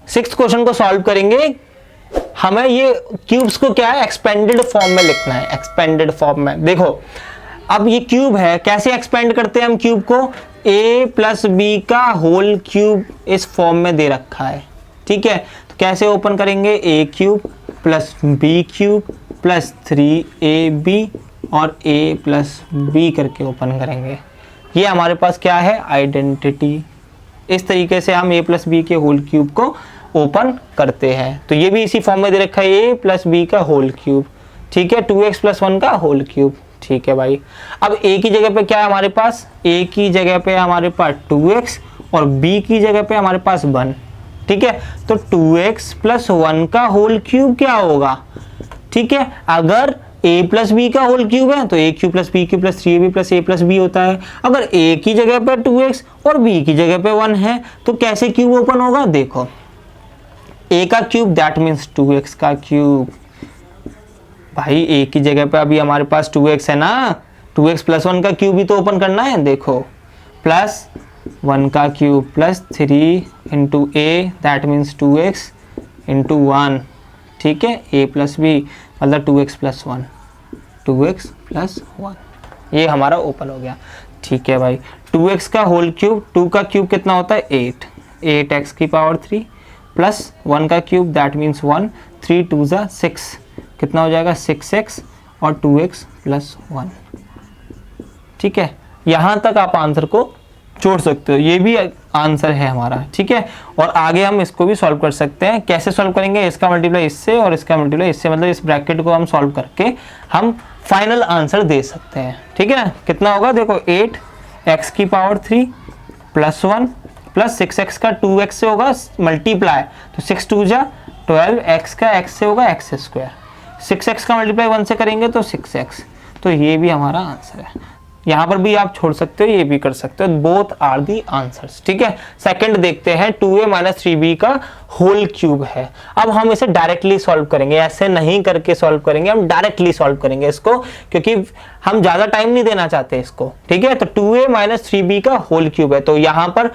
Sixth question को solve करेंगे। हमें ये क्यूब्स को क्या है, एक्सपेंडेड फॉर्म में लिखना है, एक्सपेंडेड फॉर्म में। देखो अब ये क्यूब है, कैसे एक्सपेंड करते हैं हम क्यूब को, a प्लस बी का होल क्यूब इस फॉर्म में दे रखा है, ठीक है। तो कैसे ओपन करेंगे, a cube plus B cube plus 3ab और a प्लस बी करके ओपन करेंगे। ये हमारे पास क्या है, आइडेंटिटी। इस तरीके से हम a प्लस बी के होल क्यूब को ओपन करते हैं। तो ये भी इसी फॉर्म में दे रखा है, a प्लस बी का होल क्यूब, ठीक है, 2x प्लस 1 का होल क्यूब, ठीक है भाई। अब a की जगह पे क्या है हमारे पास, a की जगह पे हमारे पास 2x और b की जगह पे हमारे पास 1, ठीक है। तो 2x प्लस 1 का होल क्यूब क्या होगा, ठीक है। अगर a प्लस बी का होल क्यूब है तो a cube plus B cube plus 3ab plus a plus B होता है। अगर a की जगह पे 2x और b की जगह पे 1 है तो कैसे क्यूब ओपन होगा, देखो a का क्यूब दैट मीन्स 2x का क्यूब। भाई a की जगह पे अभी हमारे पास 2x है ना, 2x प्लस 1 का क्यूब ही तो ओपन करना है। देखो प्लस 1 का cube plus 3 into a that means 2x into 1, ठीक है, a प्लस बी मतलब 2x प्लस 1, 2x प्लस 1, ये हमारा ओपन हो गया, ठीक है भाई। 2x का होल क्यूब, 2 का क्यूब कितना होता है 8, 8x की पावर 3 प्लस 1 का क्यूब दैट मीन्स 1, 3 2 ज़ा 6, कितना हो जाएगा 6x और 2x प्लस 1, ठीक है। यहाँ तक आप आंसर को जोड़ सकते हो, ये भी आंसर है हमारा, ठीक है। और आगे हम इसको भी सॉल्व कर सकते हैं। कैसे सॉल्व करेंगे, इसका मल्टीप्लाई इससे और इसका मल्टीप्लाई इससे, मतलब इस ब्रैकेट को हम सॉल्व करके हम फाइनल आंसर दे सकते हैं, ठीक है। कितना होगा, देखो 8x की पावर 3 प्लस 1 प्लस 6x का 2x से होगा मल्टीप्लाई, तो 6 2 जा 12, x का x से होगा x स्क्वायर, 6x का मल्टीप्लाई 1 से करेंगे तो 6x, तो ये भी हमारा आंसर है। यहाँ पर भी आप छोड़ सकते हो, ये भी कर सकते हो, बोथ आर दी आंसर्स, ठीक है। सेकंड देखते हैं, 2a माइनस 3b का होल क्यूब है। अब हम इसे डायरेक्टली सॉल्व करेंगे, ऐसे नहीं करके सॉल्व करेंगे, हम डायरेक्टली सॉल्व करेंगे इसको, क्योंकि हम ज्यादा टाइम नहीं देना चाहते इसको, ठीक है। तो 2a माइनस 3b का होल क्यूब है, तो यहाँ पर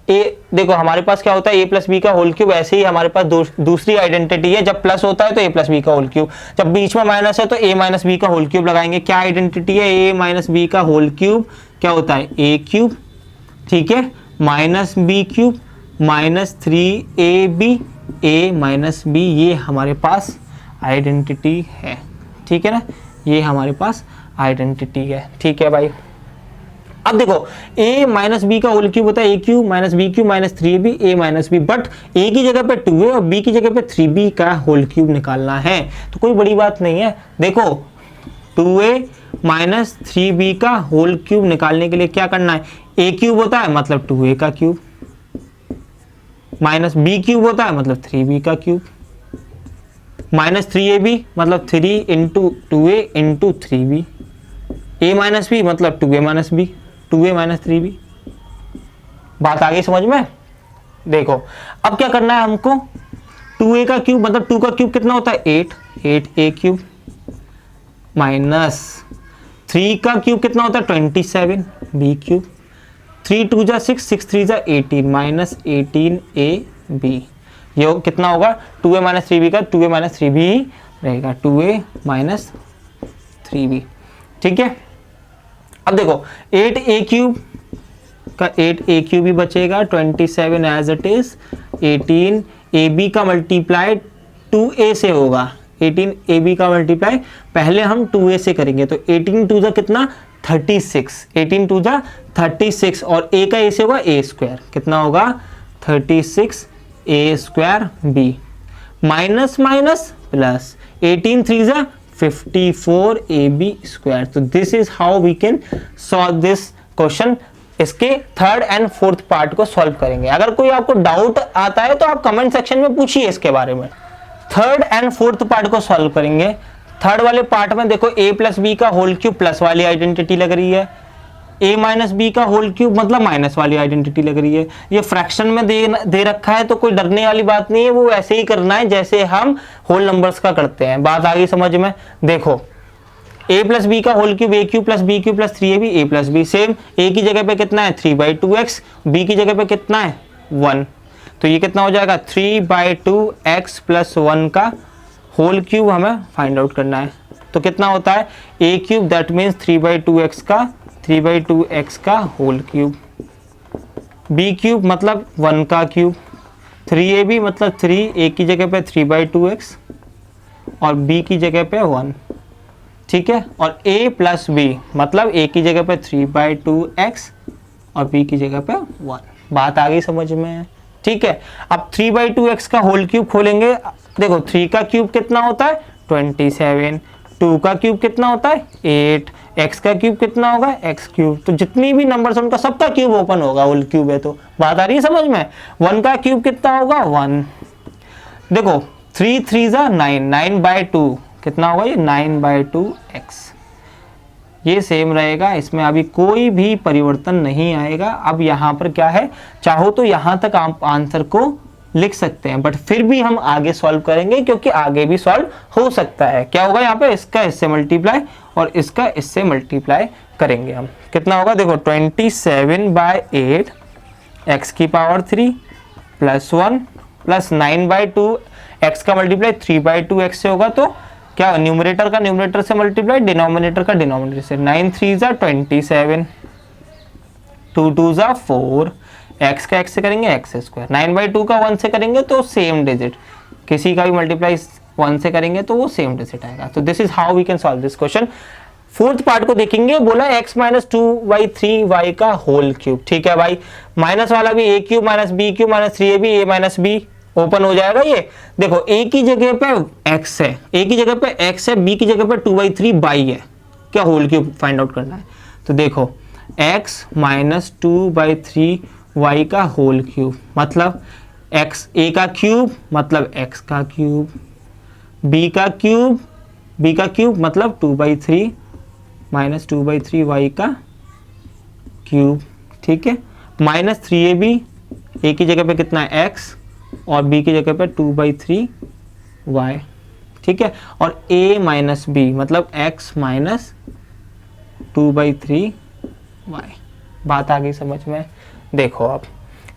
ए देखो हमारे पास क्या होता है, a प्लस बी का होल क्यूब। ऐसे ही हमारे पास दूसरी आइडेंटिटी है, जब प्लस होता है तो a प्लस बी का होल क्यूब, जब बीच में माइनस है तो a माइनस बी का होल क्यूब लगाएंगे। क्या आइडेंटिटी है, a माइनस बी का होल क्यूब क्या होता है, a क्यूब, ठीक है, minus B cube minus 3ab a minus B, ये हमारे पास आइडेंटिटी है, ठीक है ना, ये हमारे पास आइडेंटिटी है, ठीक है भाई। अब देखो a माइनस बी का होल क्यूब होता है a cube minus B cube minus 3ab a minus b, but a की जगह पे 2a और b की जगह पे 3b का होल क्यूब निकालना है, तो कोई बड़ी बात नहीं है। देखो 2a माइनस 3b का होल क्यूब निकालने के लिए क्या करना है, a क्यूब होता है मतलब 2a का क्यूब, माइनस b क्यूब होता है मतलब 3b का क्यूब, माइनस 3ab मतलब 3 into 2a into 3b, a minus b मतलब 2a minus b, 2a minus 3b। बात आ गई समझ में। देखो अब क्या करना है हमको, 2a का क्यूब मतलब 2 का क्यूब कितना होता है 8, 8a क्यूब माइनस 3 का क्यूब कितना होता है 27 b क्यूब, 3 2 जा 6, 6 3 जा 18 माइनस 18ab। ये कितना होगा 2a माइनस 3b का 2a माइनस 3b रहेगा, 2a माइनस 3b, ठीक है। अब देखो 8a क्यूब का 8a क्यूब भी बचेगा, 27 एज इट इज, 18ab का मल्टीप्लाई 2a से होगा, 18ab का मल्टीप्लाई पहले हम 2a से करेंगे, तो 18 2 जा कितना 36, 18 2 जा 36 और a का a से होगा a स्क्वायर, कितना होगा 36 a square b minus minus plus 18 3 जा 54 ab स्क्वायर। तो this is how we can solve this question. इसके थर्ड एंड फोर्थ पार्ट को सॉल्व करेंगे। अगर कोई आपको डाउट आता है तो आप कमेंट सेक्शन में पूछिए इसके बारे में। थर्ड एंड फोर्थ पार्ट को सॉल्व करेंगे। थर्ड वाले पार्ट में देखो a प्लस बी का होल क्यूब प्लस वाली आइडेंटिटी लग रही है, a माइनस बी का होल क्यूब मतलब माइनस वाली आइडेंटिटी लग रही है। ये फ्रैक्शन में दे रखा है तो कोई डरने वाली बात नहीं है, वो ऐसे ही करना है जैसे हम होल नंबर्स का करते हैं। बात आ गई समझ में। देखो a प्लस बी का whole cube a cube plus B cube plus 3ab a plus b, same a की जगह पे कितना है 3/2x, b की जगह पे कितना है 1, तो ये कितना हो जाएगा 3/2x + 1 का होल क्यूब हमें फाइंड आउट करना है। तो कितना होता है a cube, that means 3/2x का होल क्यूब, b क्यूब मतलब 1 का क्यूब, 3ab मतलब 3, a की जगह पे 3/2x और b की जगह पे 1, ठीक है। और a + b मतलब a की जगह पे 3/2x और b की जगह पे 1। बात आ गई समझ में, ठीक है। अब 3/2x का होल क्यूब खोलेंगे, देखो 3 का क्यूब कितना होता है 27, 2 का क्यूब कितना होता है 8, x का क्यूब कितना होगा x क्यूब। तो जितनी भी नंबर्स उनका सबका क्यूब ओपन होगा, होल क्यूब है। तो बात आ रही है समझ में। 1 का क्यूब कितना होगा 1, देखो 3 3 9, 9/2 कितना होगा ये 9/2x। ये सेम रहेगा, इसमें अभी कोई भी परिवर्तन नहीं आएगा। अब यहाँ पर क्या है, चाहो तो यहाँ तक आप आंसर को लिख सकते हैं, बट फिर भी हम आगे सॉल्व करेंगे क्योंकि आगे भी सॉल्व हो सकता है। क्या होगा यहाँ पे, इसका इससे मल्टीप्लाई और इसका इससे मल्टीप्लाई करेंगे हम। कितना होगा देखो 27/8 x की पावर 3 + 1 + 9/2 x का मल्टीप्लाई 3/2x से होगा। तो क्या न्यूमरेटर का न्यूमरेटर से मल्टीप्लाई, डिनोमिनेटर का डिनोमिनेटर से। 9 3 27, 2 2 4, x का x से करेंगे x², 9/2 का 1 से करेंगे तो सेम डिजिट, किसी का भी मल्टीप्लाई 1 से करेंगे तो वो सेम डिजिट आएगा। तो this is how we can solve this question. Fourth part को देखेंगे, बोला x - 2/3y का होल क्यूब, ठीक है भाई। माइनस वाला भी a cube - b cube - 3ab, a - b open हो जाएगा। ये देखो a की जगह पे x है, a की जगह पे x है, b की जगह पे 2/3y है, क्या होल क्यूब फाइंड आउट करना है। तो देखो x - 2/3y का होल क्यूब मतलब x, a का क्यूब मतलब x का क्यूब, b का क्यूब मतलब 2/3 - 2/3y का क्यूब, ठीक है। -3ab, a की जगह पे कितना है x और b की जगह पे 2/3y, ठीक है। और a - b मतलब x - 2/3y। बात आ गई समझ में, देखो अब,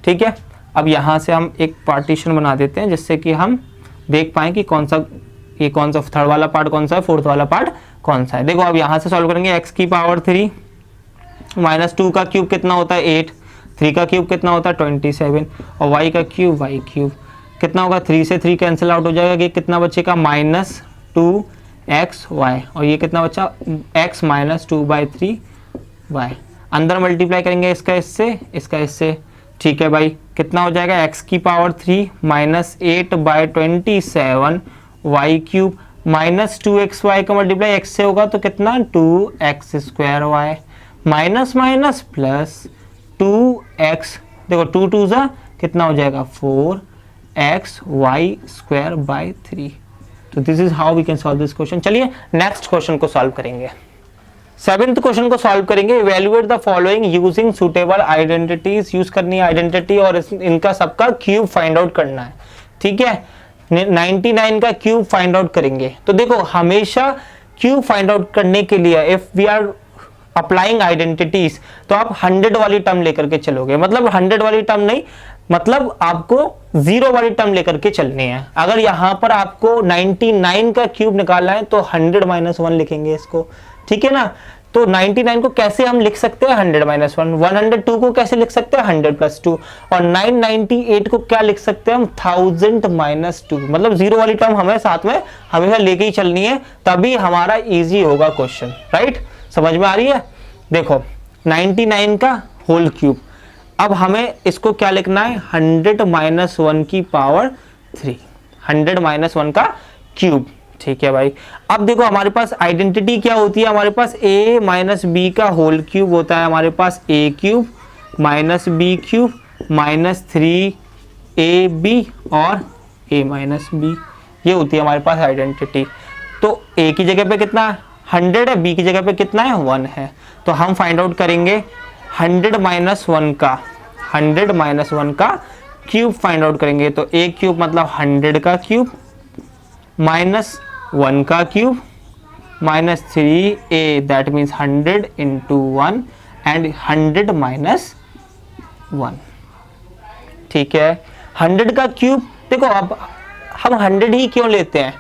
ठीक है। अब यहाँ से हम एक पार्टीशन बना देते हैं जिससे कि हम देख पाएं कि कौन सा थर्ड वाला पार्ट कौन सा है, फोर्थ वाला पार्ट कौन सा है। देखो अब यहाँ से सॉल्व करेंगे, x की पावर 3 - 2 का क्यूब कितना होता है 8, 3 का क्यूब कितना होता है 27 और y का क्यूब y क्यूब कितना होगा, 3 से 3 कैंसिल आउट हो जाएगा, ये कितना बचेगा -2xy और ये कितना बचा x - 2/3y। अंदर मल्टीप्लाई करेंगे इसका इससे, ठीक है भाई। कितना हो जाएगा x की पावर 3 -8/27 y क्यूब -2xy का मल्टीप्लाई x से होगा तो कितना 2x²y माइनस प्लस 2x, देखो 2 2 कितना हो जाएगा 4xy²/3। तो this is how we can solve this question. चलिए नेक्स्ट क्वेश्चन को सॉल्व करेंगे। 7th क्वेश्चन को सॉल्व करेंगे। Evaluate the following using suitable identities. Use करनी है आइडेंटिटी और इनका सबका क्यूब फाइंड आउट करना है, ठीक है। 99 का क्यूब फाइंड आउट करेंगे। तो देखो हमेशा क्यूब फाइंड आउट करने के लिए if we are applying identities तो आप 100 वाली टर्म लेकर के चलोगे, मतलब 100 वाली टर्म नहीं, मतलब आपको 0 वाली टर्म लेकर के चलनी है। अगर यहां पर आपको 99 का क्यूब निकालना है तो 100 - 1 लिखेंगे इसको, ठीक है ना। तो 99 को कैसे हम लिख सकते हैं 100 - 1, 102 को कैसे लिख सकते हैं 100 + 2 और 998 को क्या लिख सकते हैं हम 1000 - 2, मतलब 0 वाली टर्म हमें साथ में हमेशा लेके ही चलनी है, तभी हमारा इजी होगा क्वेश्चन, राइट। समझ में आ रही है। देखो 99 का होल क्यूब, अब हमें इसको क्या लिखना है 100 - 1 की पावर 3, 100 - 1 का क्यूब, ठीक है भाई। अब देखो हमारे पास आइडेंटिटी क्या होती है, हमारे पास a - b का होल क्यूब होता है, हमारे पास a cube - b cube -3ab और a - b, ये होती है हमारे पास आइडेंटिटी। तो a की जगह पे कितना 100 है, b की जगह पे कितना है 1 है, तो हम फाइंड आउट करेंगे 100 - 1 का क्यूब फाइंड आउट करेंगे। तो a क्यूब मतलब 100 का क्यूब -1 का cube -3a, that means 100 × 1 and 100 - 1, ठीक है। 100 का क्यूब, देखो अब हम 100 ही क्यों लेते हैं,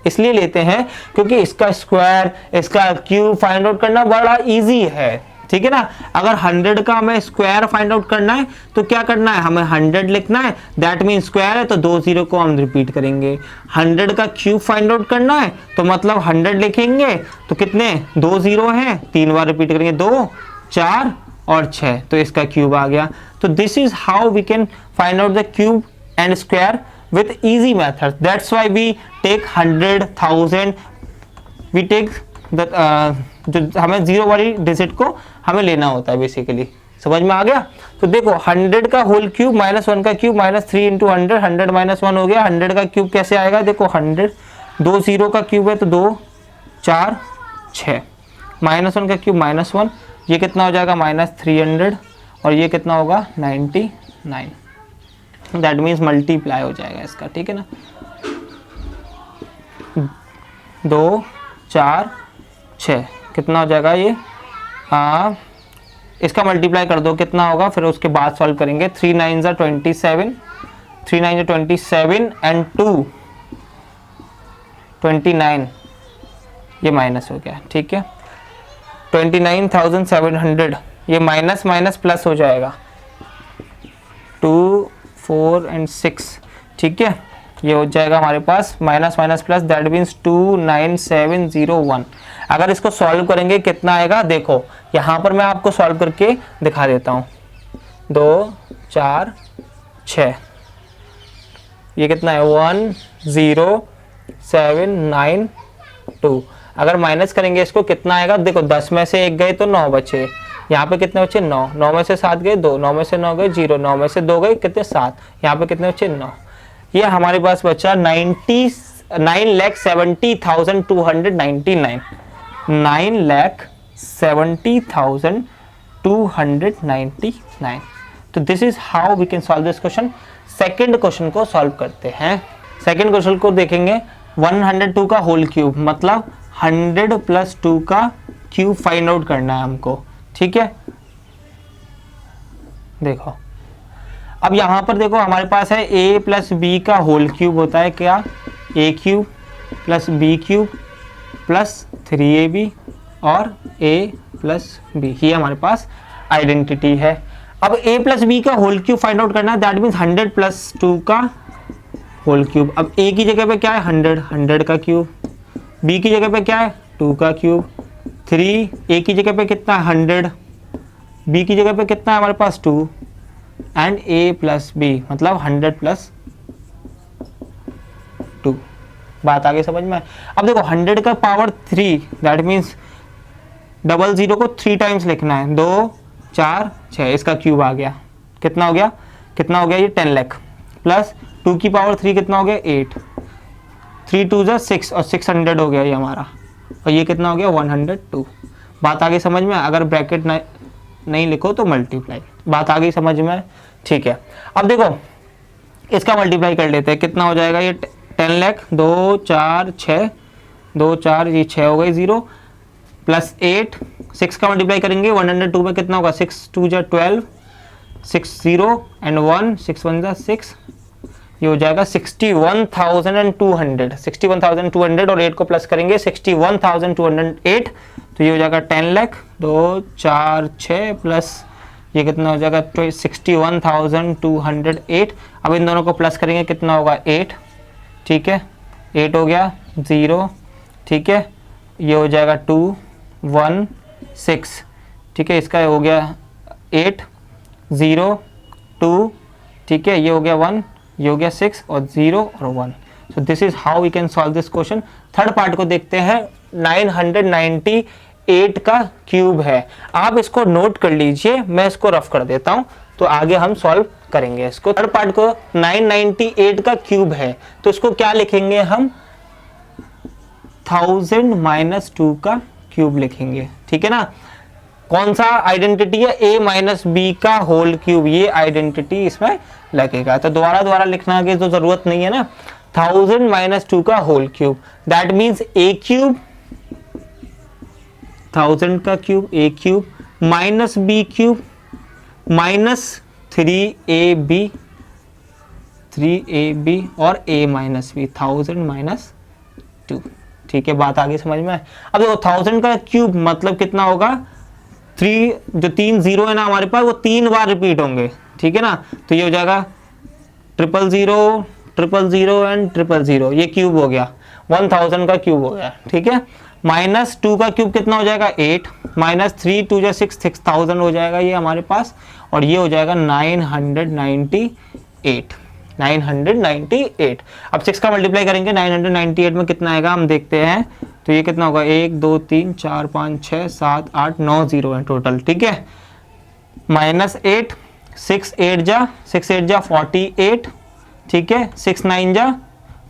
इसलिए लेते हैं क्योंकि इसका स्क्वायर, इसका क्यूब फाइंड आउट करना बड़ा इजी है, ठीक है ना। अगर 100 का हमें स्क्वायर फाइंड आउट करना है तो क्या करना है, हमें 100 लिखना है, दैट मीन स्क्वायर है तो 2 0 को हम रिपीट करेंगे। 100 का क्यूब फाइंड आउट करना है तो मतलब 100 लिखेंगे तो कितने 2 0 हैं, 3 बार रिपीट करेंगे, 2 4 और 6, तो इसका क्यूब आ गया। तो this is how we can find out the cube and square with easy method. That's why we take 100,000, we take the जो हमें जीरो वाली डिजिट को हमें लेना होता है बेसिकली, समझ में आ गया। तो देखो 100 का होल क्यूब माइनस 1 का क्यूब माइनस 3 इंटू 100, 100 माइनस 1 हो गया। 100 का क्यूब कैसे आएगा, देखो 100 2 0 का क्यूब है तो 2 4 6, माइनस 1 का क्यूब माइनस 1, ये कितना हो जाएगा माइनस 300 और ये कितना होगा 99, दैट मीन्स मल्टीप्लाई हो जाएगा इसका, ठीक है ना। 2 4 6 कितना हो जाएगा ये, इसका मल्टीप्लाई कर दो कितना होगा, फिर उसके बाद सॉल्व करेंगे। 3 9 ज़ा 27, 3 9 ज़ा 27 एंड 2 29, ये माइनस हो गया, ठीक है। 29,700 ये माइनस माइनस प्लस हो जाएगा, 2 4 एंड 6, ठीक है। ये हो जाएगा हमारे पास minus minus plus, that means 29701। अगर इसको सॉल्व करेंगे कितना आएगा, देखो यहाँ पर मैं आपको सॉल्व करके दिखा देता हूँ। 2 4 6, ये कितना है 10792। अगर माइनस करेंगे इसको कितना आएगा, देखो 10 में से 1 गए तो 9 बचे, यहाँ पे कितने बचे 9, 9 में से 7 गए 2, 9 में से 9 गए 0, 9 में से 2 गए कितने 7, यहाँ पे कितने बचे 9, ये हमारे पास बचा 9,70,299, 9,70,299। तो this is how we can solve this question. Second question को सॉल्व करते हैं। सेकेंड क्वेश्चन को देखेंगे, 102 का होल क्यूब मतलब 100 प्लस 2 का क्यूब फाइंड आउट करना है हमको, ठीक है। देखो अब यहां पर देखो हमारे पास है a प्लस बी का होल क्यूब होता है क्या, a cube plus B cube plus 3ab और a प्लस बी, ये हमारे पास आइडेंटिटी है। अब a प्लस बी का होल क्यूब फाइंड आउट करना है, दैट मीन्स 100 प्लस 2 का होल क्यूब। अब a की जगह पे क्या है 100 का क्यूब, b की जगह पे क्या है 2 का क्यूब, 3 a की जगह पे कितना है 100, b की जगह पे कितना है हमारे पास 2 एंड a प्लस बी मतलब 100 प्लस 2। बात आगे समझ में। अब देखो 100 का पावर 3, दैट मीन्स 00 को 3 टाइम्स लिखना है, 2 4 6, इसका क्यूब आ गया, कितना हो गया ये 10 लाख प्लस 2 की पावर 3 कितना हो गया 8, 3 2 ज़ा 6 और 600 हो गया ये हमारा, और ये कितना हो गया 102। बात आगे समझ में। अगर ब्रैकेट नहीं लिखो तो मल्टीप्लाई, बात आ गई समझ में, ठीक है। अब देखो इसका मल्टीप्लाई कर लेते हैं, कितना हो जाएगा ये 10 लाख, 2 4 6, 2 4 ये 6 हो गए 0 प्लस 8, 6 का मल्टीप्लाई करेंगे 102 में कितना होगा 6 2 ज़ा 12, 6 0 एंड 1, 6 1 ज़ा 6, ये हो जाएगा 61,200, 61,200 और 8 को प्लस करेंगे 61,208, तो ये हो जाएगा 10 लाख, 2 4 6 प्लस ये कितना हो जाएगा 61,208। अब इन दोनों को प्लस करेंगे कितना होगा 8, ठीक है, 8 हो गया 0, ठीक है, ये हो जाएगा 2 1 6, ठीक है, इसका हो गया 8 0 2, ठीक है, ये हो गया 1, ये हो गया 6 और 0 और 1। So this is how we can solve this question. Third part को देखते हैं, 998 का क्यूब है। आप इसको नोट कर लीजिए, मैं इसको रफ कर देता हूं तो आगे हम सॉल्व करेंगे इसको। थर्ड पार्ट को 998 का क्यूब है तो इसको क्या लिखेंगे हम 1000 माइनस 2 का क्यूब लिखेंगे, ठीक है ना। कौन सा आइडेंटिटी है a माइनस बी का होल क्यूब, ये आइडेंटिटी इसमें लगेगा। तो दोबारा लिखना की तो जरूरत नहीं है ना। 1000 माइनस 2 का whole cube that means a cube, 1000 का cube a cube minus b cube minus 3ab 3ab और a माइनस बी, 1000 माइनस 2। ठीक है, बात आगे समझ में आए। अब देखो 1000 का क्यूब मतलब कितना होगा, 3 जो 3 जीरो है ना हमारे पास वो 3 बार रिपीट होंगे। ठीक है ना, तो ये हो जाएगा 000 000 एंड 000, ये क्यूब हो गया, 1000 का क्यूब हो गया। ठीक है, माइनस 2 का क्यूब कितना हो जाएगा 8, माइनस 3 2 जा 6, 6000 हो जाएगा ये हमारे पास, और ये हो जाएगा 998, 998। अब 6 का मल्टीप्लाई करेंगे 998 में कितना आएगा हम देखते हैं, तो ये कितना होगा 1 2 3 4 5 6 7 8 9 जीरो है टोटल। ठीक है, माइनस 8, 6 8 जा 48। ठीक है, 6 9 जा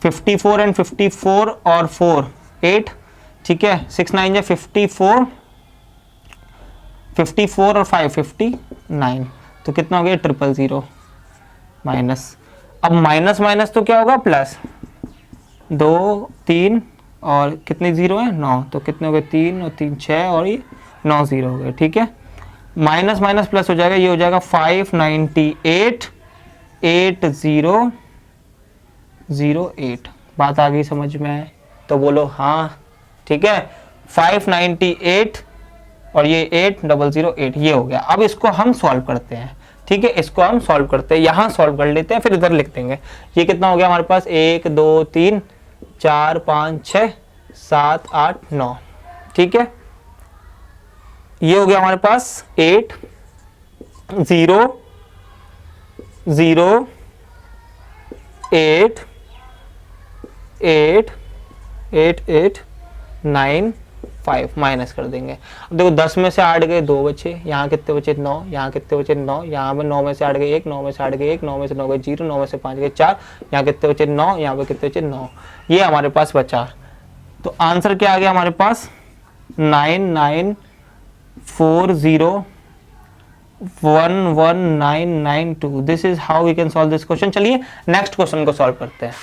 54 एंड 54 और 4 8। ठीक है, 6 9 जा 54, 54 और 5 59, तो कितना हो गया 000 माइनस। अब माइनस माइनस तो क्या होगा प्लस, 2 3 और कितने जीरो है 9, तो कितने हो गए 3 और 3 6 और ये 9 जीरो हो गए। ठीक है, माइनस माइनस प्लस हो जाएगा, ये हो जाएगा 598 8008। बात आ गई समझ में, तो बोलो हाँ। ठीक है, 598 और ये 8008, ये हो गया। अब इसको हम सॉल्व करते हैं। ठीक है, इसको हम सॉल्व करते हैं, यहाँ सॉल्व कर लेते हैं फिर इधर लिख देंगे। ये कितना हो गया हमारे पास 1 2 3 4 5 6 7 8 9। ठीक है, ये हो गया हमारे पास 8 0 0 8 8 8 8 9 5 माइनस कर देंगे। अब देखो 10 में से 8 गए 2 बचे, यहाँ कितने बचे 9, यहाँ कितने बचे 9, यहाँ पे 9 में से 8 गए 1, 9 में से 8 गए 1, 9 में से 9 गए 0, 9 में से 5 गए 4, यहाँ कितने बचे 9, यहाँ पे कितने बचे 9, ये हमारे पास बचा। तो आंसर क्या आ गया हमारे पास 994011992। This is how we can solve this question. चलिए नेक्स्ट क्वेश्चन को सॉल्व करते हैं।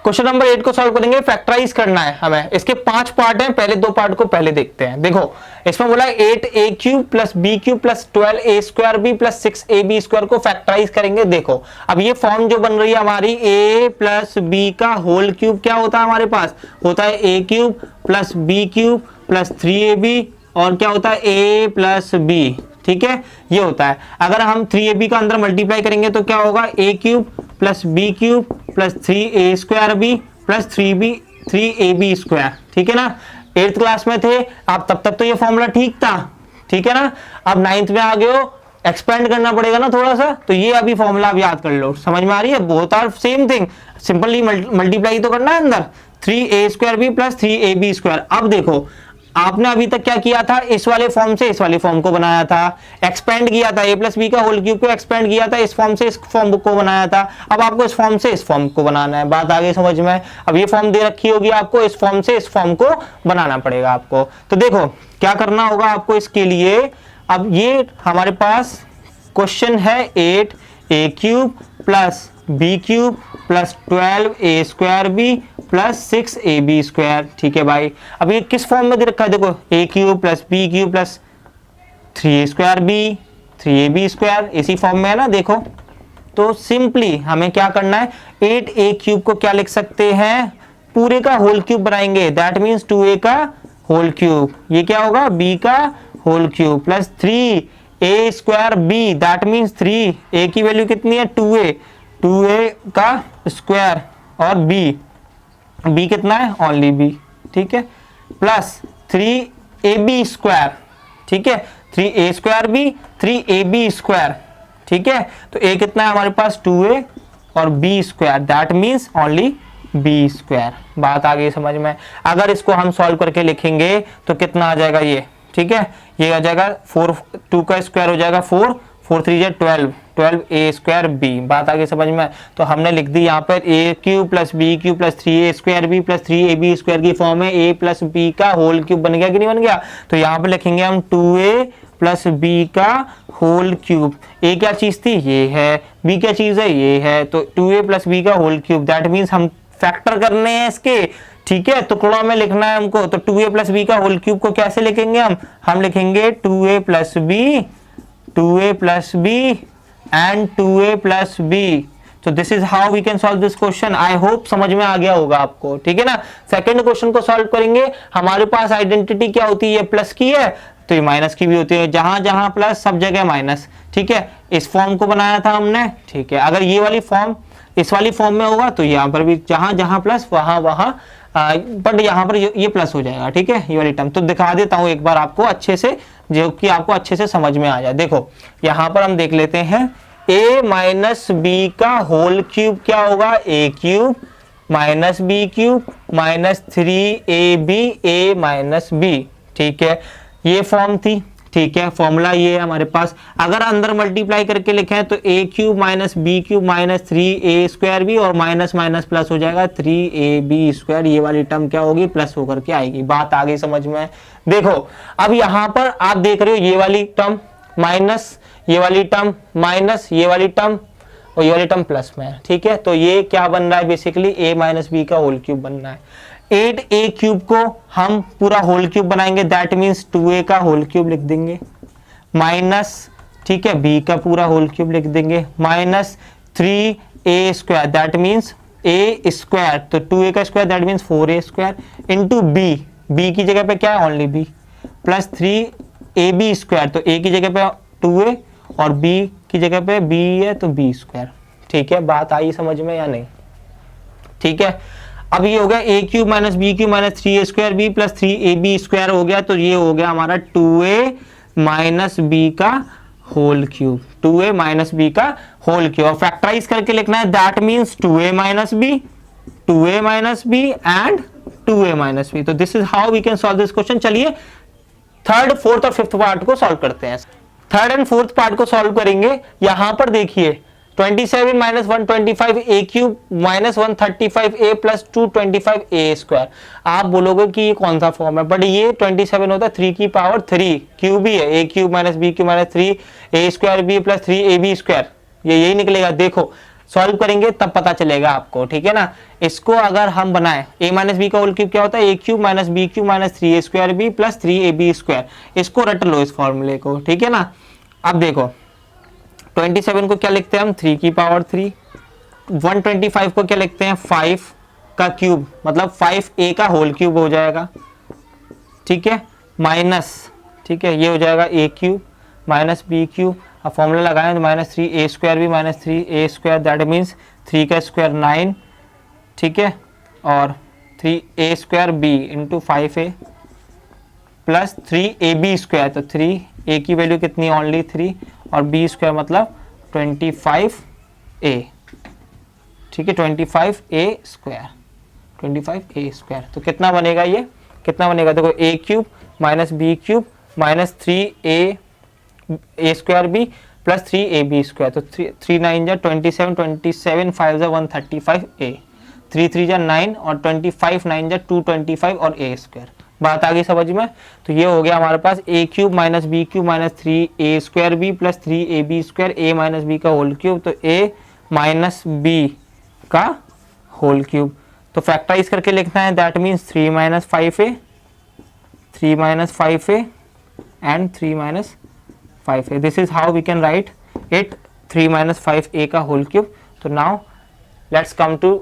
क्वेश्चन नंबर 8 को सॉल्व करेंगे, फैक्टराइज करना है हमें। इसके 5 पार्ट हैं, पहले 2 पार्ट को पहले देखते हैं। देखो इसमें बोला 8a³ plus b³ plus 12a² plus 6ab² को फैक्टराइज करेंगे। देखो अब ये फॉर्म जो बन रही है हमारी a प्लस b का होल क्यूब क्या होता है हमारे पास, होता है a³ plus b³ plus 3ab और क्या होता है a प्लस b। ठीक है, ये होता है। अगर हम 3ab का अंदर मल्टीप्लाई करेंगे तो क्या होगा a³ plus b³ plus 3a² plus 3ab²। ठीक है ना, 8th क्लास में थे आप तब तक तो ये फॉर्मूला ठीक था। ठीक है ना, अब 9th में आ गए हो, एक्सपेंड करना पड़ेगा ना थोड़ा सा, तो ये अभी फॉर्मूला आप याद कर लो। समझ में आ रही है, both are same thing, simply multiply तो करना है अंदर, 3a² प्लस 3ab²। अब देखो आपने अभी तक क्या किया था, इस वाले फॉर्म से इस वाले फॉर्म को बनाया था, एक्सपेंड किया था, a प्लस बी का होल क्यूब को एक्सपेंड किया था, इस फॉर्म से इस फॉर्म को बनाया था। अब आपको इस फॉर्म से इस फॉर्म को बनाना है। बात आगे समझ में। अब ये फॉर्म दे रखी होगी आपको, इस फॉर्म से इस फॉर्म को बनाना पड़ेगा आपको। तो देखो क्या करना होगा आपको इसके लिए। अब ये हमारे पास क्वेश्चन है 8a³ plus b³ plus 12a² plus 6ab²। ठीक है भाई, अब ये किस फॉर्म में दे रखा है, देखो a³ plus b³ plus 3a²b 3ab², इसी फॉर्म में है ना। देखो तो सिंपली हमें क्या करना है, 8a³ को क्या लिख सकते हैं, पूरे का होल क्यूब बनाएंगे, दैट मीन्स 2a का होल क्यूब, ये क्या होगा b का whole cube plus 3a²b that means 3a की वैल्यू कितनी है 2a का स्क्वायर और b कितना है ओनली b। ठीक है, प्लस 3ab²। ठीक है, 3a²b 3ab²। ठीक है, तो a कितना है हमारे पास 2a और b² that means only b²। बात आ गई समझ में। अगर इसको हम सॉल्व करके लिखेंगे तो कितना आ जाएगा ये। ठीक है, ये आ जाएगा 2 का स्क्वायर हो जाएगा 4 4 3 जा 12a²b। बात आगे समझ में। तो हमने लिख दी यहाँ पर a³ plus b³ plus 3a²b plus 3ab² की फॉर्म है, a प्लस b का होल क्यूब बन गया कि नहीं बन गया। तो यहाँ पे लिखेंगे हम 2a प्लस b का होल क्यूब। a क्या चीज थी, ये है, b क्या चीज है, ये है, तो 2a प्लस b का होल क्यूब दैट मीन्स हम फैक्टर करने हैं इसके। ठीक है, टुकड़ों में लिखना है हमको। तो 2a प्लस b का होल क्यूब को कैसे लिखेंगे हम लिखेंगे 2a plus b and 2a plus b। तो this is how we can solve this question. I hope समझ में आ गया होगा आपको, ठीक है ना। सेकंड क्वेश्चन को सॉल्व करेंगे, हमारे पास आइडेंटिटी क्या होती है, प्लस की है तो ये माइनस की भी होती है, जहां जहां प्लस सब जगह माइनस, ठीक है। इस फॉर्म को बनाया था हमने, ठीक है। अगर ये वाली फॉर्म इस वाली फॉर्म में होगा तो यहाँ पर भी जहां जहां प्लस वहां वहां बट यहाँ पर ये प्लस हो जाएगा, ठीक है, ये वाली टर्म। तो दिखा देता हूं एक बार आपको अच्छे से, जो कि आपको अच्छे से समझ में आ जाए। देखो यहाँ पर हम देख लेते हैं, a माइनस बी का होल क्यूब क्या होगा, a cube minus B cube minus 3ab a minus b, ठीक है। ये फॉर्म थी, ठीक है, फॉर्मूला ये है हमारे पास। अगर अंदर मल्टीप्लाई करके लिखे हैं तो a cube minus B cube minus 3a square भी, और माइनस माइनस प्लस हो जाएगा 3ab स्क्वायर, ये वाली टर्म क्या होगी, प्लस होकर के आएगी। बात आ गई समझ में। देखो अब यहाँ पर आप देख रहे हो ये वाली टर्म माइनस, ये वाली टर्म माइनस, ये वाली टर्म और ये वाली टर्म प्लस में है, ठीक है। तो ये क्या बन रहा है, बेसिकली a माइनस बी का होल क्यूब बन रहा है। 8a क्यूब को हम पूरा होल क्यूब बनाएंगे, दैट मीन्स 2a का होल क्यूब लिख देंगे, माइनस, ठीक है, b का पूरा होल क्यूब लिख देंगे, minus 3a square that means a square, तो 2a का square that means 4a square, into b की जगह पे क्या है, only b, plus 3ab square, तो a की जगह पे 2a और b की जगह पे b है तो b स्क्वायर, ठीक है। बात आई समझ में या नहीं, ठीक है। अब ये हो गया a cube minus B cube minus 3a square b plus 3ab square हो गया, तो ये हो गया हमारा 2a माइनस बी का whole cube, 2a minus B का होल क्यूब, और फैक्टराइज करके लिखना है, that means 2a minus b, 2a minus b and 2a minus b. तो this is how we can solve this question. चलिए third, fourth और fifth part को solve करते हैं। थर्ड एंड फोर्थ पार्ट को सॉल्व करेंगे। यहां पर देखिए 27 minus 125 a cube minus 135 a plus 225 a square. आप बोलोगे कि ये कौन सा फॉर्म है, बट ये 27 होता है 3 की पावर 3, क्यूब ही है, a cube minus b cube minus 3 a square b plus 3ab square, ये यही निकलेगा। देखो सॉल्व करेंगे तब पता चलेगा आपको, ठीक है ना। इसको अगर हम बनाए, a माइनस बी का होल क्यूब क्या होता है, a cube minus b cube minus 3a square b plus 3ab square, इसको रट लो इस फॉर्मूले को, ठीक है ना। अब देखो 27 को क्या लिखते हैं हम, 3 की पावर 3, 125 को क्या लिखते हैं, 5 का क्यूब, मतलब 5a का होल क्यूब हो जाएगा, ठीक है, माइनस, ठीक है, ये हो जाएगा a cube minus b cube, अब फॉर्मूला लगाएं तो माइनस 3a स्क्वायर भी minus 3a square, that means 3 का स्क्वायर 9, ठीक है, और 3a square b into 5a plus 3ab square, तो 3a की वैल्यू कितनी, ओनली 3, और b स्क्वायर मतलब 25a, ठीक है, 25a स्क्वायर, 25a स्क्वायर। तो कितना बनेगा, ये कितना बनेगा, देखो a cube minus b cube minus 3a square b plus 3ab square, तो 3 9 जा 27, 27 5 जा 135a, 3 3 जा 9 और 25 9 जा 225 और a स्क्वायर। बात आ गई समझ में। तो ये हो गया हमारे पास a cube minus b cube minus 3a square b plus 3ab square, a minus b का होल क्यूब, तो a माइनस b का होल क्यूब, तो फैक्टराइज करके लिखना है, that means 3 minus 5a, 3 minus 5a and 3 minus 5a। This is how we can write it, 3 minus 5a का whole cube. तो now let's come to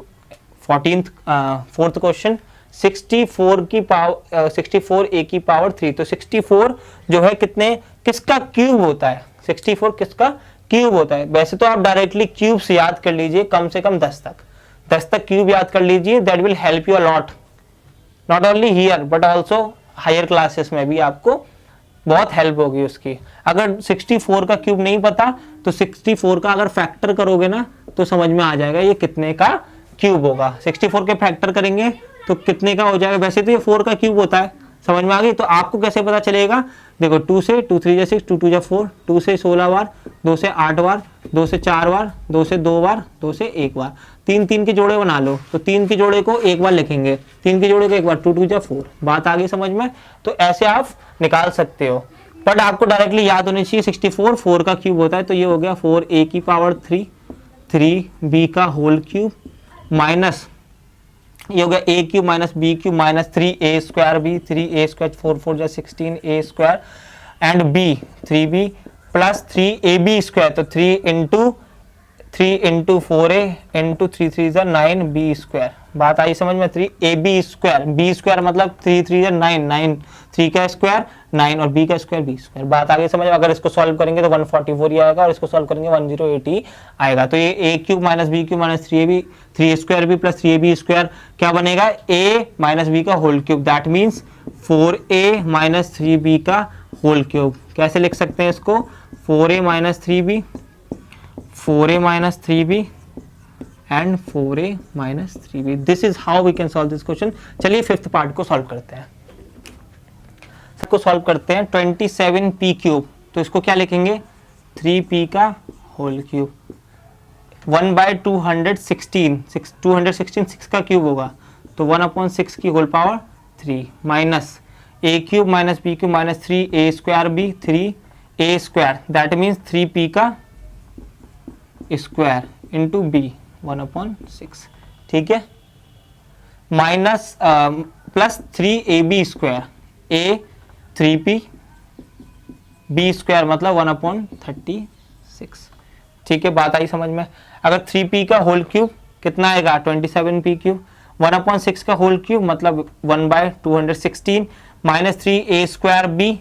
4th question, 64 की power 64a की power 3, तो 64 जो है किसका क्यूब होता है, 64 किसका क्यूब होता है। वैसे तो आप डायरेक्टली क्यूब्स याद कर लीजिए, कम से कम 10 तक क्यूब याद कर लीजिए, that will help you a lot, not only here but also higher classes में भी आपको बहुत हेल्प होगी उसकी। अगर 64 का क्यूब नहीं पता तो 64 का अगर फैक्टर करोगे ना तो समझ में आ जाएगा ये कितने का क्यूब होगा। 64 के फैक्टर करेंगे तो कितने का हो जाएगा, वैसे तो ये 4 का क्यूब होता है, समझ में आ गई। तो आपको कैसे पता चलेगा, देखो 2 से 2 3 जा 6, 2 2 जा 4, 2 से 16 बार, 2 से 8 बार, 2 से 4 बार, 2 से 2 बार, 2 से 1 बार, 3 3 के जोड़े बना लो, तो 3 के जोड़े को एक बार लिखेंगे, 3 के जोड़े को एक बार, 2 2 जा 4। बात आ गई समझ में। तो ऐसे आप निकाल सकते हो, बट आपको डायरेक्टली याद होनी चाहिए 64 4 का क्यूब होता है, तो ये हो गया 4a की पावर 3, 3b का होल क्यूब माइनस ये हो गया a cube minus b cube minus 3a square b, 3a square 4 4 जा 16a square and b 3b plus 3ab square, तो 3 इंटू 3 इंटू 4a इंटू 3 3 ज़ा 9b स्क्वायर। बात आई समझ में? 3ab स्क्वायर, b स्क्वायर मतलब 3 3 ज़ा 9, 9 3 का स्क्वायर 9 और b का स्क्वायर b स्क्वायर। बात आगे समझ में? अगर इसको सॉल्व करेंगे तो 144 ही आएगा और इसको सॉल्व करेंगे 1080 आएगा। तो ये a cube minus b cube minus 3 square b plus 3ab square क्या बनेगा? a माइनस b का whole cube, that means 4a minus 3b का होल क्यूब। कैसे लिख सकते हैं इसको? 4a minus 3b, 4a minus 3b and 4a minus 3b. This is how we can solve this question. चलिए फिफ्थ पार्ट को solve करते हैं। सबको सॉल्व करते हैं। 27p क्यूब, तो इसको क्या लिखेंगे? 3p का होल क्यूब। 1 बाय 216, 216 6 का क्यूब होगा तो 1/6 की whole power 3 minus a cube minus b cube minus 3a square b, 3a square, that means 3p का स्क्वायर इंटू बी 1/6, ठीक है, minus plus 3ab square, a 3p b square मतलब 1/36, ठीक है। बात आई समझ में? अगर 3p का होल क्यूब कितना आएगा? 27p क्यूब, 1/6 का होल क्यूब मतलब 1/216 माइनस 3a स्क्वायर b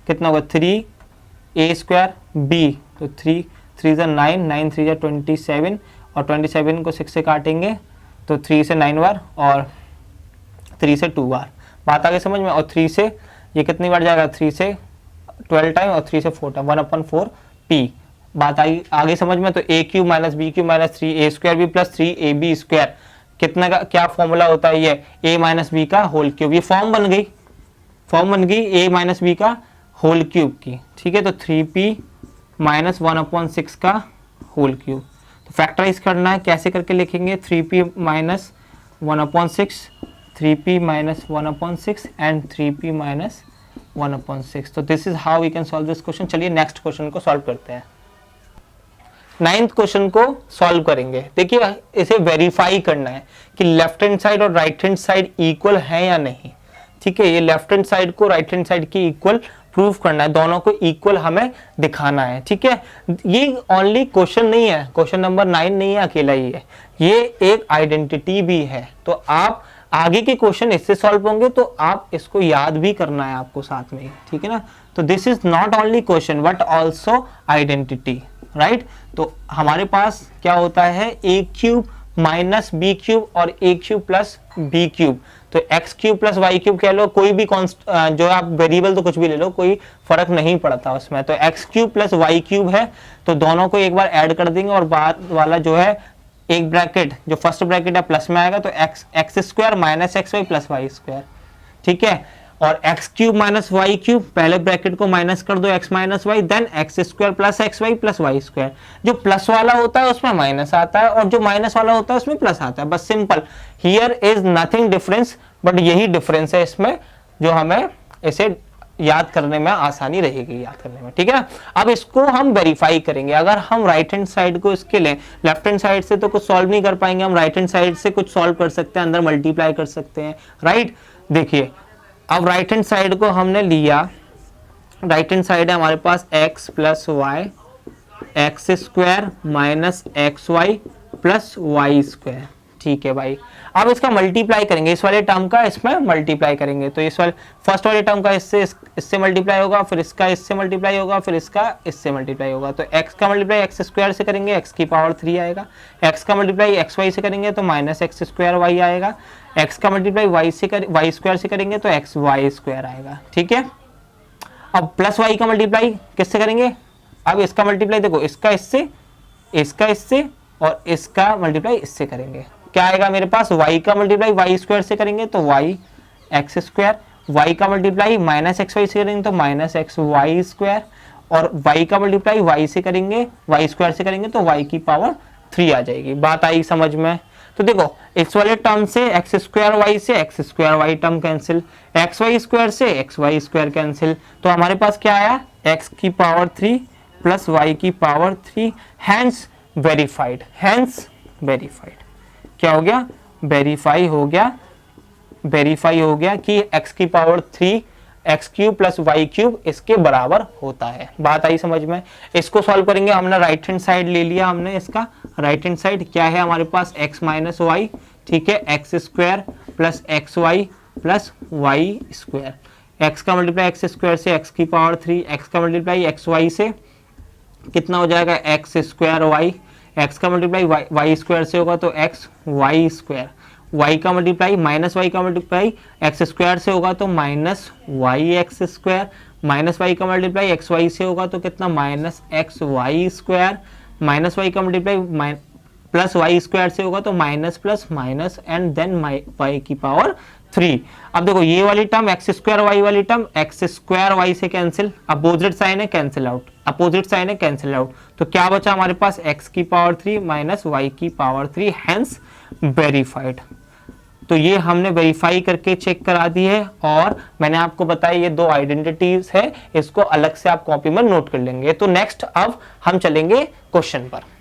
कितना होगा? 3a स्क्वायर b, तो 3 3 ज़ा 9, 9 3 ज़ा 27 और 27 को 6 से काटेंगे तो 3 से 9 बार और 3 से 2 बार। बात आगे समझ में? और 3 से ये कितनी बार जाएगा? 3 से 12 टाइम और 3 से 4 टाइम, 1/4p। बात आई आगे समझ में? तो a cube minus b cube minus 3a square b plus 3ab square कितना का क्या फॉर्मूला होता है? ये a माइनस b का होल क्यूब। ये फॉर्म बन गई a माइनस b का होल क्यूब की, ठीक है। तो 3p माइनस 1/6 का होल क्यूब, तो फैक्टराइज करना है। कैसे करके लिखेंगे? 3p minus 1/6, 3p minus 1/6 and 3p minus 1/6। तो this is how we can solve this question. चलिए नेक्स्ट क्वेश्चन को सॉल्व करते हैं। 9th क्वेश्चन को सॉल्व करेंगे। देखिए इसे वेरीफाई करना है कि लेफ्ट हैंड साइड और राइट हैंड साइड इक्वल है या नहीं, ठीक है। ये लेफ्ट हैंड साइड को राइट हैंड साइड की इक्वल प्रूफ करना है, दोनों को इक्वल हमें दिखाना है, ठीक है। ये ओनली क्वेश्चन नहीं है, क्वेश्चन नंबर 9 नहीं है अकेला ही है, ये एक आइडेंटिटी भी है। तो आप आगे के क्वेश्चन इससे सॉल्व होंगे तो आप इसको याद भी करना है आपको साथ में, ठीक है ना। तो this is not only question but also identity, right. तो हमारे पास क्या होता है? a cube minus B cube और a cube plus B cube, तो x cube plus y cube कह लो, कोई भी जो आप वेरिएबल तो कुछ भी ले लो, कोई फर्क नहीं पड़ता उसमें। तो x cube plus y cube है तो दोनों को एक बार ऐड कर देंगे और बाद वाला जो है एक ब्रैकेट, जो फर्स्ट ब्रैकेट है प्लस में आएगा, तो x square minus x y plus y square, ठीक है। और x cube minus y cube, पहले ब्रैकेट को माइनस कर दो x minus y, then x square plus x y plus y square. जो प्लस वाला होता है उसमें माइनस आता है और जो माइनस वाला होता है उसमें प्लस आता है, बस simple. Here is nothing difference, but यही डिफरेंस है इसमें जो हमें इसे याद करने में आसानी रहेगी, याद करने में, ठीक है ना। अब इसको हम वेरीफाई करेंगे। अगर हम राइट हैंड साइड को इसके लें, लेफ्ट हैंड साइड से तो कुछ सॉल्व नहीं कर पाएंगे, हम राइट हैंड साइड से कुछ सॉल्व कर सकते हैं, अंदर मल्टीप्लाई कर सकते हैं, राइट। देखिए अब राइट हैंड साइड को हमने लिया, राइट हैंड साइड है हमारे पास x plus y, x square minus x y plus y square, ठीक है भाई। अब इसका मल्टीप्लाई करेंगे, इस वाले टर्म का इसमें मल्टीप्लाई करेंगे, तो इस वाले फर्स्ट वाले टर्म का इससे मल्टीप्लाई होगा, फिर इसका इससे मल्टीप्लाई होगा, फिर इसका इससे मल्टीप्लाई होगा। तो x का मल्टीप्लाई एक्स स्क्वायर से करेंगे, x की पावर 3 आएगा। x का मल्टीप्लाई एक्स वाई से करेंगे तो माइनस एक्स स्क्वायर वाई आएगा। x का मल्टीप्लाई वाई स्क्वायर से करेंगे तो एक्स वाई स्क्वायर आएगा, ठीक है। अब प्लस वाई का मल्टीप्लाई किससे करेंगे? अब इसका मल्टीप्लाई देखो, इसका इससे और इसका मल्टीप्लाई इससे करेंगे, क्या आएगा मेरे पास? y का मल्टीप्लाई वाई स्क्वायर से करेंगे तो y एक्स स्क्वायर, y का मल्टीप्लाई माइनस एक्स वाई से करेंगे तो माइनस एक्स वाई स्क्वायर, और y का मल्टीप्लाई y से करेंगे, वाई स्क्वायर से करेंगे तो y की पावर 3 आ जाएगी। बात आई समझ में? तो देखो इस वाले टर्म से एक्स स्क्वायर वाई से x square y term cancel, x y square से एक्स वाई स्क्वायर कैंसिल, तो हमारे पास क्या आया? x की पावर 3 प्लस y की power 3, hence verified, hence verified. क्या हो गया? वेरीफाई हो गया कि x की power 3 x cube plus y cube इसके बराबर होता है। बात आई समझ में। इसको सॉल्व करेंगे, हमने राइट हैंड साइड ले लिया, हमने इसका राइट हैंड साइड क्या है हमारे पास एक्स माइनस वाई, ठीक है, x square plus x y plus y square. X का मल्टीप्लाई एक्स स्क्वायर से एक्स की पावर 3, एक्स का मल्टीप्लाई एक्स वाई से कितना हो जाएगा एक्स स्क्वायर वाई, एक्स का मल्टीप्लाई वाई स्क्वायर से होगा तो एक्स वाई स्क्वायर, वाई का मल्टीप्लाई माइनस वाई का मल्टीप्लाई एक्स स्क्वायर से होगा तो minus y x square, minus y का मल्टीप्लाई एक्स वाई से होगा तो कितना minus x y square, minus y का मल्टीप्लाई प्लस वाई स्क्वायर से होगा तो minus plus minus and then y की पावर 3। अब देखो ये वाली टर्म एक्स स्क्वायर वाई वाली टर्म एक्स स्क्वायर वाई से कैंसिल, अपोजिट साइन है कैंसिल आउट, अपोजिट साइन है कैंसिल आउट, तो क्या बचा हमारे पास एक्स की पावर 3 माइनस वाई की पावर 3, हेंस वेरीफाइड। तो ये हमने वेरीफाई करके चेक करा दी है और मैंने आपको बताया ये दो आइडेंटिटीज है, इसको अलग से आप कॉपी में नोट कर लेंगे। तो नेक्स्ट अब हम चलेंगे क्वेश्चन पर।